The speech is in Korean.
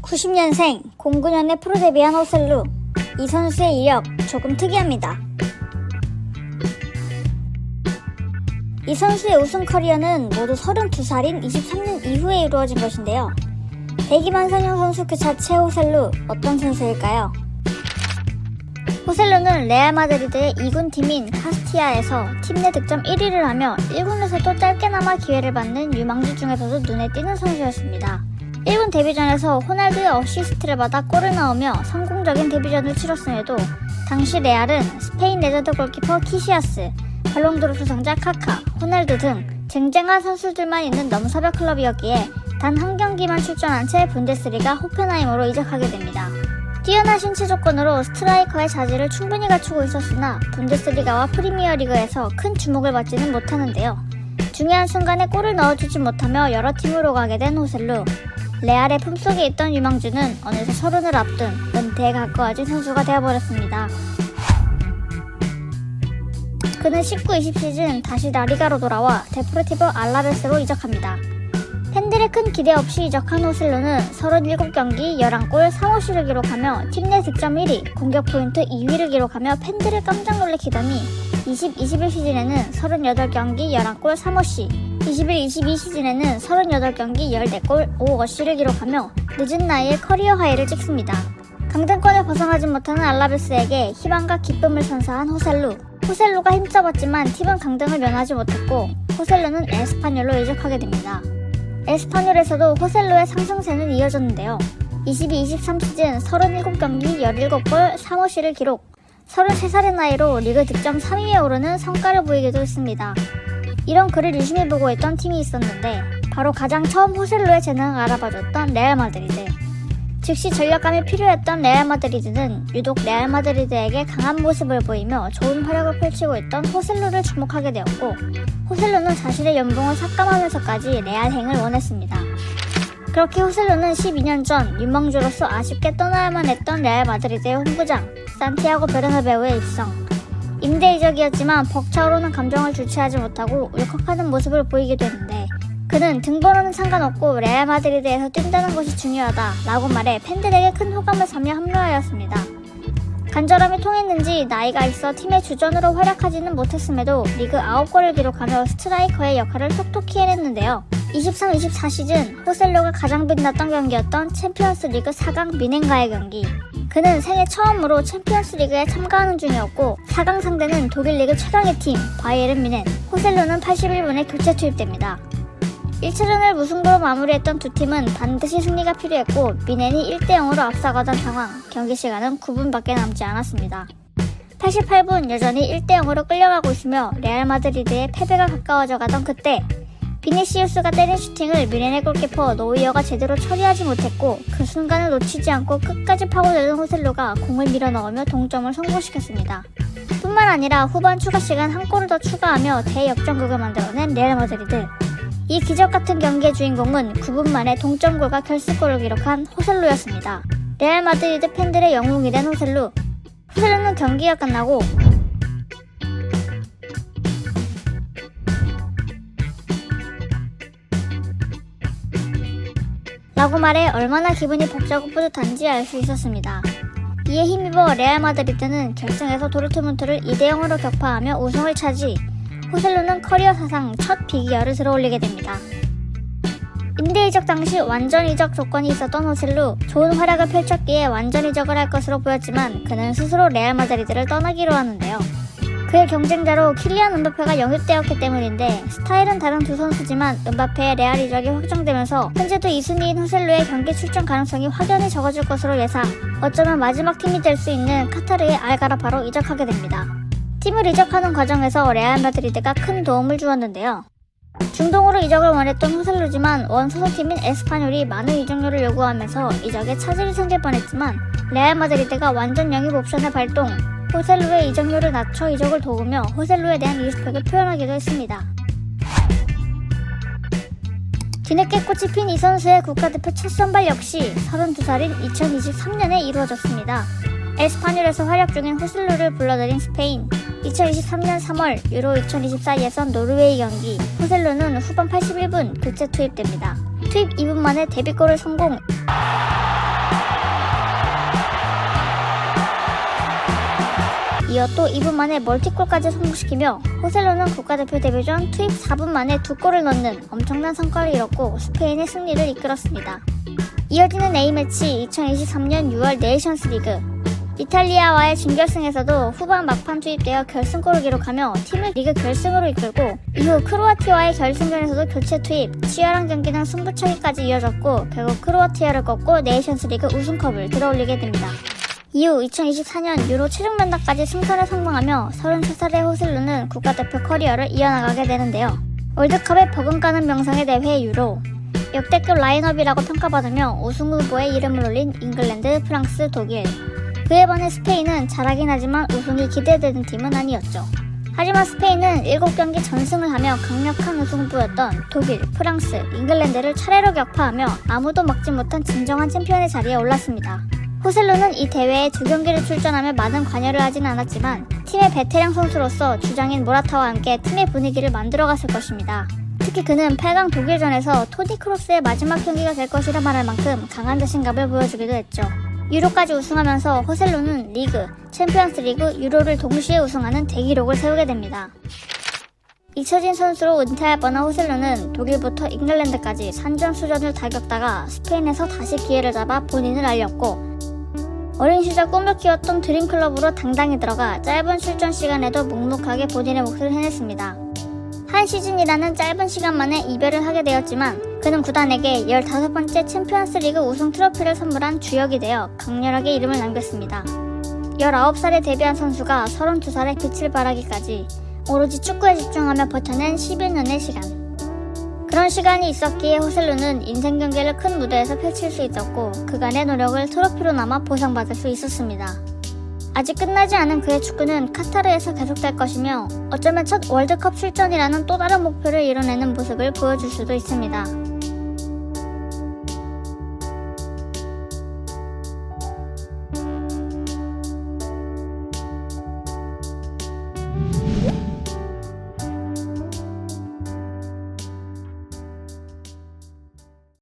90년생, 09년에 프로 데뷔한 호셀루. 이 선수의 이력 조금 특이합니다. 이 선수의 우승 커리어는 모두 32살인 23년 이후에 이루어진 것인데요. 대기만성형 선수 그 자체 호셀루, 어떤 선수일까요? 호셀루는 레알 마드리드의 2군 팀인 카스티아에서 팀 내 득점 1위를 하며 1군에서도 짧게나마 기회를 받는 유망주 중에서도 눈에 띄는 선수였습니다. 1군 데뷔전에서 호날두의 어시스트를 받아 골을 넣으며 성공적인 데뷔전을 치렀음에도 당시 레알은 스페인 레전드 골키퍼 키시아스, 발롱도르 수상자 카카, 호날두 등 쟁쟁한 선수들만 있는 넘사벽 클럽이었기에 단 한 경기만 출전한 채 분데스리가 호펜하임으로 이적하게 됩니다. 뛰어난 신체 조건으로 스트라이커의 자질을 충분히 갖추고 있었으나 분데스리가와 프리미어리그에서 큰 주목을 받지는 못하는데요. 중요한 순간에 골을 넣어주지 못하며 여러 팀으로 가게 된 호셀루. 레알의 품속에 있던 유망주는 어느새 30을 앞둔 은퇴에 가까워진 선수가 되어버렸습니다. 그는 19-20 시즌 다시 라리가로 돌아와 데포르티보 알라베스로 이적합니다. 팬들의 큰 기대 없이 이적한 호셀루는 37경기 11골 3어시를 기록하며 팀 내 득점 1위, 공격 포인트 2위를 기록하며 팬들을 깜짝 놀래키더니 20-21 시즌에는 38경기 11골 3어시, 21-22 시즌에는 38경기 14골 5어시를 기록하며 늦은 나이에 커리어 하이를 찍습니다. 강등권을 벗어나지 못하는 알라베스에게 희망과 기쁨을 선사한 호셀루. 호셀루가 힘써봤지만 팀은 강등을 면하지 못했고 호셀루는 에스파뇰로 이적하게 됩니다. 에스파뇰에서도 호셀루의 상승세는 이어졌는데요. 22-23 시즌 37경기 17골 3어시를 기록, 33살의 나이로 리그 득점 3위에 오르는 성과를 보이기도 했습니다. 이런 그를 유심히 보고 있던 팀이 있었는데 바로 가장 처음 호셀루의 재능을 알아봐줬던 레알 마드리드. 즉시 전력감이 필요했던 레알 마드리드는 유독 레알 마드리드에게 강한 모습을 보이며 좋은 활약을 펼치고 있던 호셀루를 주목하게 되었고 호셀루는 자신의 연봉을 삭감하면서까지 레알행을 원했습니다. 그렇게 호셀루는 12년 전 유망주로서 아쉽게 떠나야만 했던 레알 마드리드의 홈구장 산티아고 베르나베우에 입성. 임대 이적이었지만 벅차오르는 감정을 주체하지 못하고 울컥하는 모습을 보이기도 했는데 그는 등번호는 상관없고 레알 마드리드에서 뛴다는 것이 중요하다 라고 말해 팬들에게 큰 호감을 사며 합류하였습니다. 간절함이 통했는지 나이가 있어 팀의 주전으로 활약하지는 못했음에도 리그 9골을 기록하며 스트라이커의 역할을 톡톡히 해냈는데요. 23-24 시즌 호셀루가 가장 빛났던 경기였던 챔피언스 리그 4강 미넨과의 경기. 그는 생애 처음으로 챔피언스 리그에 참가하는 중이었고 4강 상대는 독일 리그 최강의 팀 바이에른 뮌헨. 호셀루는 81분에 교체 투입됩니다. 1차전을 무승부로 마무리했던 두 팀은 반드시 승리가 필요했고 뮌헨이 1-0으로 앞서가던 상황, 경기 시간은 9분밖에 남지 않았습니다. 88분 여전히 1-0으로 끌려가고 있으며 레알 마드리드의 패배가 가까워져 가던 그때 비니시우스가 때린 슈팅을 뮌헨의 골키퍼 노이어가 제대로 처리하지 못했고 그 순간을 놓치지 않고 끝까지 파고드는 호셀루가 공을 밀어넣으며 동점을 성공시켰습니다. 뿐만 아니라 후반 추가 시간 한 골을 더 추가하며 대역전극을 만들어낸 레알 마드리드. 이 기적같은 경기의 주인공은 9분 만에 동점골과 결승골을 기록한 호셀루였습니다. 레알 마드리드 팬들의 영웅이 된 호셀루. 호셀루는 경기가 끝나고 라고 말해 얼마나 기분이 벅차고 뿌듯한지 알 수 있었습니다. 이에 힘입어 레알 마드리드는 결승에서 도르트문트를 2-0으로 격파하며 우승을 차지. 호셀루는 커리어 사상 첫 비기어를 들어올리게 됩니다. 임대 이적 당시 완전 이적 조건이 있었던 호셀루. 좋은 활약을 펼쳤기에 완전 이적을 할 것으로 보였지만 그는 스스로 레알 마드리드를 떠나기로 하는데요. 그의 경쟁자로 킬리안 은바페가 영입되었기 때문인데 스타일은 다른 두 선수지만 은바페의 레알 이적이 확정되면서 현재도 2순위인 호셀루의 경기 출전 가능성이 확연히 적어질 것으로 예상. 어쩌면 마지막 팀이 될 수 있는 카타르의 알가라파로 이적하게 됩니다. 팀을 이적하는 과정에서 레알 마드리드가 큰 도움을 주었는데요. 중동으로 이적을 원했던 호셀루지만 원 소속팀인 에스파뇰이 많은 이적료를 요구하면서 이적에 차질이 생길 뻔했지만 레알 마드리드가 완전 영입 옵션을 발동, 호셀루의 이적료를 낮춰 이적을 도우며 호셀루에 대한 리스펙을 표현하기도 했습니다. 뒤늦게 꽃이 핀 이 선수의 국가대표 첫 선발 역시 32살인 2023년에 이루어졌습니다. 에스파뇰에서 활약 중인 호셀루를 불러들인 스페인. 2023년 3월 유로 2024 예선 노르웨이 경기. 호셀루는 후반 81분 교체 투입됩니다. 투입 2분 만에 데뷔골을 성공. 이어 또 2분 만에 멀티골까지 성공시키며 호셀루는 국가대표 데뷔 전 투입 4분 만에 2골을 넣는 엄청난 성과를 이뤘고 스페인의 승리를 이끌었습니다. 이어지는 A매치 2023년 6월 네이션스리그. 이탈리아와의 준결승에서도 후반 막판 투입되어 결승골을 기록하며 팀을 리그 결승으로 이끌고 이후 크로아티아와의 결승전에서도 교체 투입, 치열한 경기는 승부차기까지 이어졌고 결국 크로아티아를 꺾고 네이션스리그 우승컵을 들어올리게 됩니다. 이후 2024년 유로 최종 면담까지 승선에 성공하며 33살의 호셀루는 국가대표 커리어를 이어나가게 되는데요. 월드컵에 버금가는 명성의 대회 유로. 역대급 라인업이라고 평가받으며 우승 후보에 이름을 올린 잉글랜드, 프랑스, 독일. 그에 반해 스페인은 잘하긴 하지만 우승이 기대되는 팀은 아니었죠. 하지만 스페인은 7경기 전승을 하며 강력한 우승 후보였던 독일, 프랑스, 잉글랜드를 차례로 격파하며 아무도 막지 못한 진정한 챔피언의 자리에 올랐습니다. 호셀루는 이 대회에 2경기를 출전하며 많은 관여를 하진 않았지만 팀의 베테랑 선수로서 주장인 모라타와 함께 팀의 분위기를 만들어갔을 것입니다. 특히 그는 8강 독일전에서 토니 크로스의 마지막 경기가 될 것이라 말할 만큼 강한 자신감을 보여주기도 했죠. 유로까지 우승하면서 호셀루는 리그, 챔피언스 리그, 유로를 동시에 우승하는 대기록을 세우게 됩니다. 잊혀진 선수로 은퇴할 뻔한 호셀루는 독일부터 잉글랜드까지 산전수전을 다 겪다가 스페인에서 다시 기회를 잡아 본인을 알렸고 어린 시절 꿈을 키웠던 드림클럽으로 당당히 들어가 짧은 출전 시간에도 묵묵하게 본인의 몫을 해냈습니다. 한 시즌이라는 짧은 시간 만에 이별을 하게 되었지만 그는 구단에게 15번째 챔피언스 리그 우승 트로피를 선물한 주역이 되어 강렬하게 이름을 남겼습니다. 19살에 데뷔한 선수가 32살에 빛을 발하기까지 오로지 축구에 집중하며 버텨낸 11년의 시간. 그런 시간이 있었기에 호셀루는 인생 경기를 큰 무대에서 펼칠 수 있었고 그간의 노력을 트로피로 남아 보상받을 수 있었습니다. 아직 끝나지 않은 그의 축구는 카타르에서 계속될 것이며 어쩌면 첫 월드컵 출전이라는 또 다른 목표를 이뤄내는 모습을 보여줄 수도 있습니다.